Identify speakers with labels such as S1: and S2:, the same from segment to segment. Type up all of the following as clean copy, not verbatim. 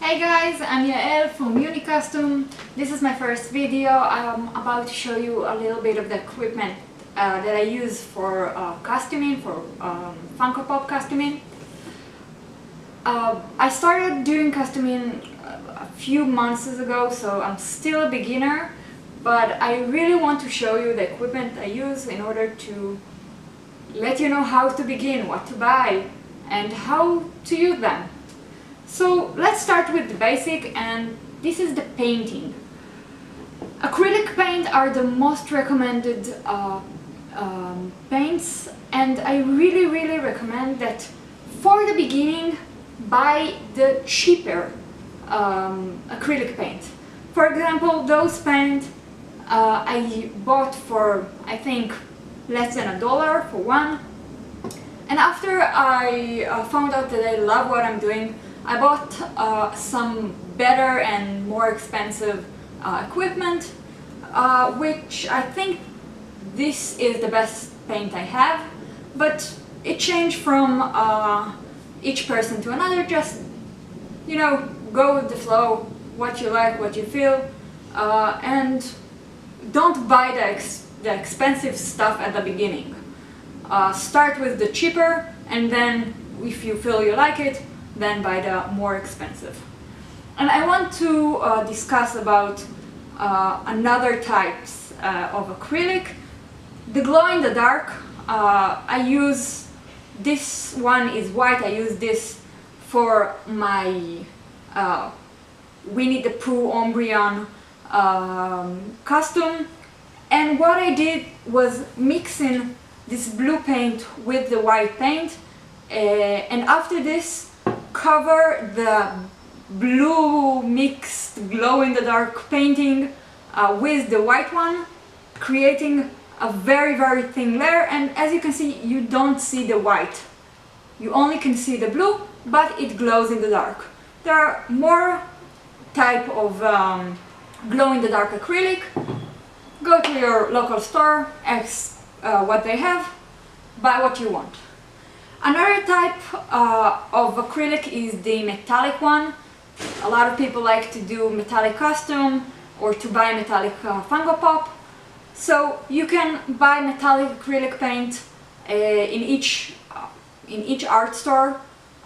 S1: Hey guys, I'm Yael from Unicustom. This is my first video. I'm about to show you a little bit of the equipment that I use for costuming, for Funko Pop costuming. I started doing costuming a few months ago, so I'm still a beginner, but I really want to show you the equipment I use in order to let you know how to begin, what to buy, and how to use them. So let's start with the basic, and this is the painting. Acrylic paint are the most recommended paints, and I really recommend that for the beginning buy the cheaper acrylic paint. For example, those paint I bought for I think less than $1 for one, and after I found out that I love what I'm doing, I bought some better and more expensive equipment, which I think this is the best paint I have, but it changed from each person to another. Just, you know, go with the flow, what you like, what you feel, and don't buy the expensive stuff at the beginning. Start with the cheaper, and then if you feel you like it, then buy the more expensive. And I want to discuss about another types of acrylic. The glow in the dark, I use, this one is white, I use this for my Winnie the Pooh Umbreon costume. And what I did was mixing this blue paint with the white paint, and after this cover the blue mixed glow-in-the-dark painting with the white one, creating a very thin layer. And as you can see, you don't see the white, you only can see the blue, but it glows in the dark. There are more type of glow-in-the-dark acrylic. Go to your local store, ask what they have, buy what you want. Another type of acrylic is the metallic one. A lot of people like to do metallic costume or to buy metallic Funko Pop. So you can buy metallic acrylic paint in each art store.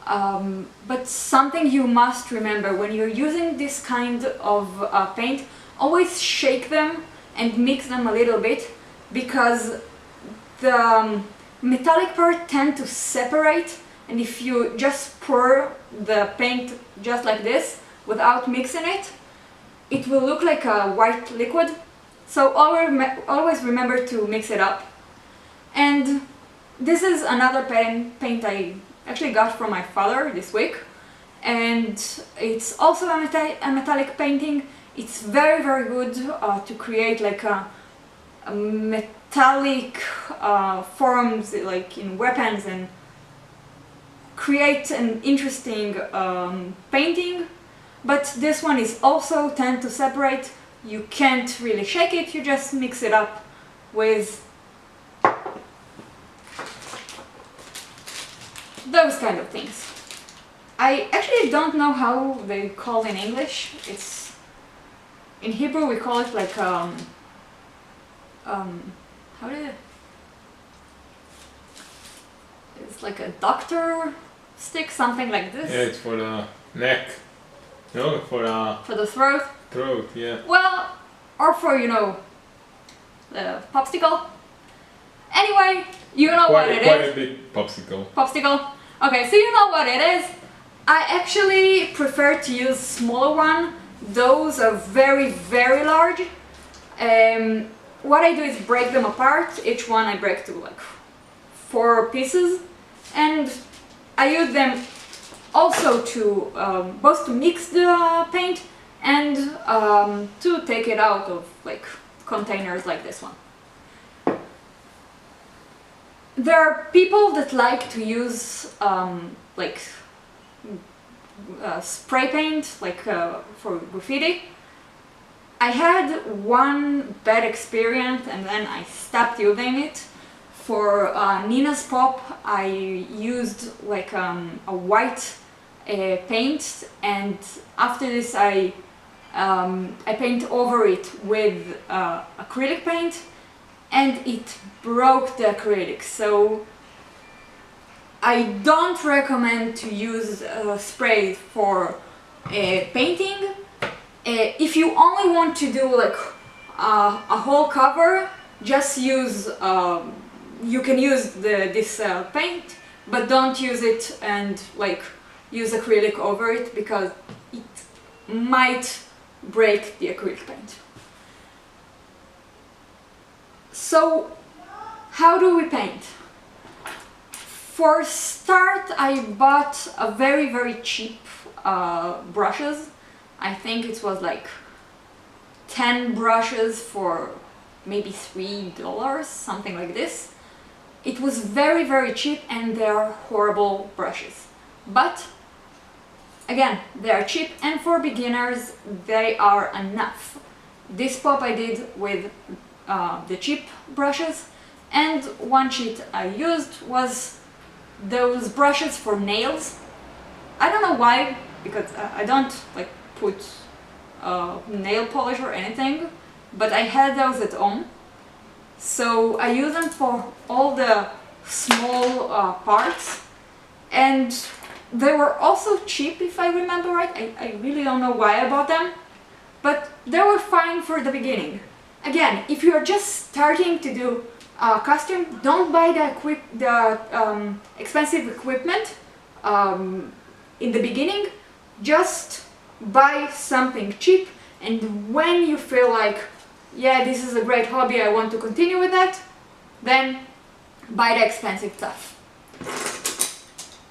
S1: But something you must remember when you're using this kind of paint, always shake them and mix them a little bit, because the metallic part tend to separate, and if you just pour the paint just like this without mixing it, it will look like a white liquid. So always remember to mix it up. And this is another paint I actually got from my father this week, and it's also a metallic painting. It's very good to create like a metallic forms, like in weapons, and create an interesting painting. But this one is also tend to separate. You can't really shake it, you just mix it up with those kind of things. I actually don't know how they call in English. It's in Hebrew we call it like how did it? It's like a doctor stick, something like this.
S2: Yeah, it's for the neck. No, for
S1: the throat.
S2: Throat, yeah.
S1: Well, or for, you know, the popsicle. Anyway, you know what it is.
S2: Quite a big popsicle.
S1: Popsicle. Okay, so you know what it is. I actually prefer to use smaller one. Those are very large. What I do is break them apart. Each one I break to like 4 pieces, and I use them also to both to mix the paint and to take it out of like containers like this one. There are people that like to use like spray paint, like for graffiti. I had one bad experience and then I stopped using it. For Nina's Pop, I used like a white paint, and after this I paint over it with acrylic paint, and it broke the acrylic. So I don't recommend to use spray for painting. If you only want to do like a whole cover, just use you can use this paint, but don't use it and like use acrylic over it, because it might break the acrylic paint. So how do we paint? For start, I bought a very cheap brushes. I think it was like 10 brushes for maybe $3, something like this. It was very cheap, and they are horrible brushes. But again, they are cheap, and for beginners they are enough. This pop I did with the cheap brushes, and one sheet I used was those brushes for nails. I don't know why, because I don't like put nail polish or anything, but I had those at home, so I use them for all the small parts, and they were also cheap, if I remember right. I really don't know why I bought them, but they were fine for the beginning. Again, if you are just starting to do costume, don't buy the expensive equipment in the beginning. Just buy something cheap, and when you feel like, yeah, this is a great hobby, I want to continue with that, then buy the expensive stuff.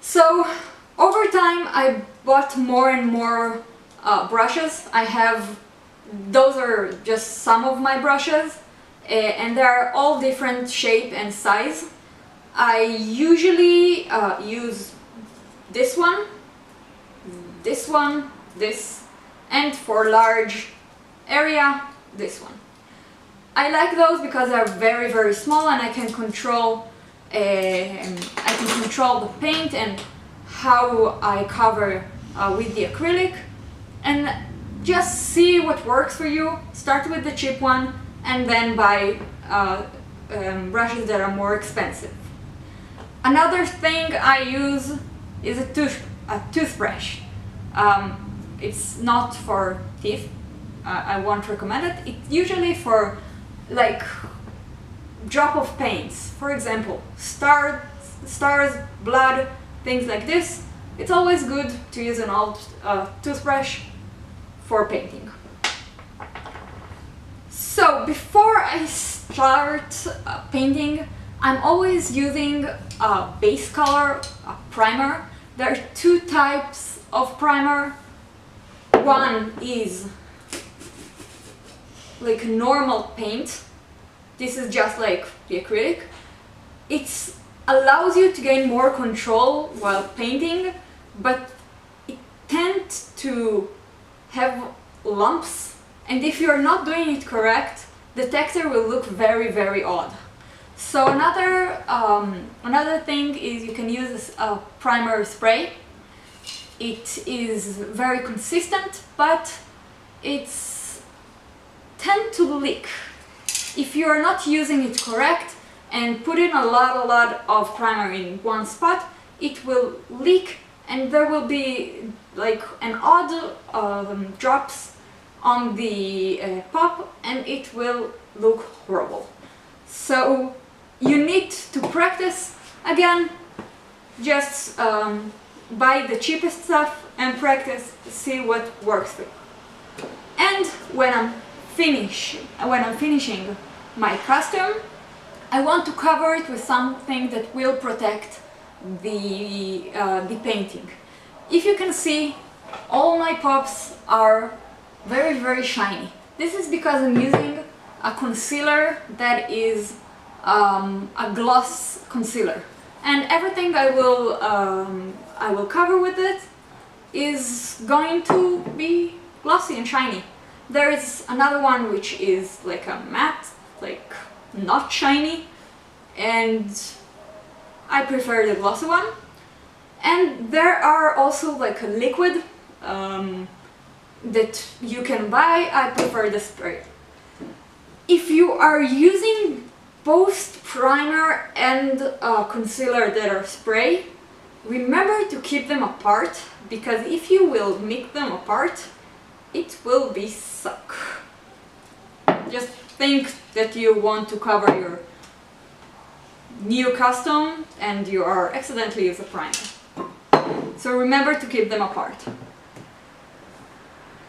S1: So over time I bought more and more brushes. Those are just some of my brushes, and they are all different shape and size. I usually use this one, this, and for large area, this one. I like those because they're very small, and I can control the paint and how I cover with the acrylic. And just see what works for you. Start with the cheap one, and then buy brushes that are more expensive. Another thing I use is a toothbrush. It's not for teeth. I won't recommend it. It's usually for like drop of paints. For example, stars, blood, things like this. It's always good to use an old toothbrush for painting. So before I start painting, I'm always using a base color, a primer. There are two types of primer. One is like normal paint. This is just like the acrylic. It allows you to gain more control while painting, but it tends to have lumps, and if you're not doing it correct, the texture will look very odd. So another thing is you can use a primer spray. It is very consistent, but it's tend to leak. If you are not using it correct and put in a lot of primer in one spot, it will leak, and there will be like an odd drops on the pop, and it will look horrible. So you need to practice. Again, just buy the cheapest stuff and practice, see what works for you. And when I'm finishing my costume, I want to cover it with something that will protect the painting. If you can see, all my pops are very shiny. This is because I'm using a concealer that is a gloss concealer, and everything I will cover with it is going to be glossy and shiny. There is another one which is like a matte, like not shiny, and I prefer the glossy one. And there are also like a liquid that you can buy. I prefer the spray. If you are using both primer and concealer that are spray, remember to keep them apart, because if you will mix them apart, it will be suck. Just think that you want to cover your new custom and you are accidentally use a primer. So remember to keep them apart.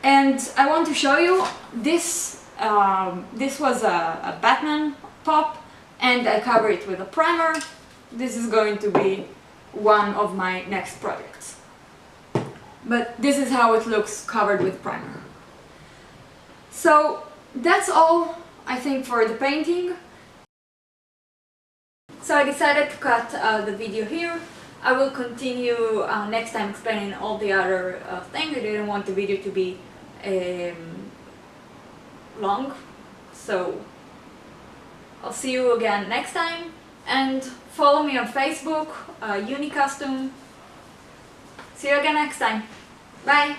S1: And I want to show you this. This was a Batman pop, and I cover it with a primer. This is going to be one of my next projects. But this is how it looks covered with primer. So that's all, I think, for the painting. So I decided to cut the video here. I will continue next time explaining all the other things. I didn't want the video to be long, so I'll see you again next time, and follow me on Facebook, Unicustom. See you again next time. Bye!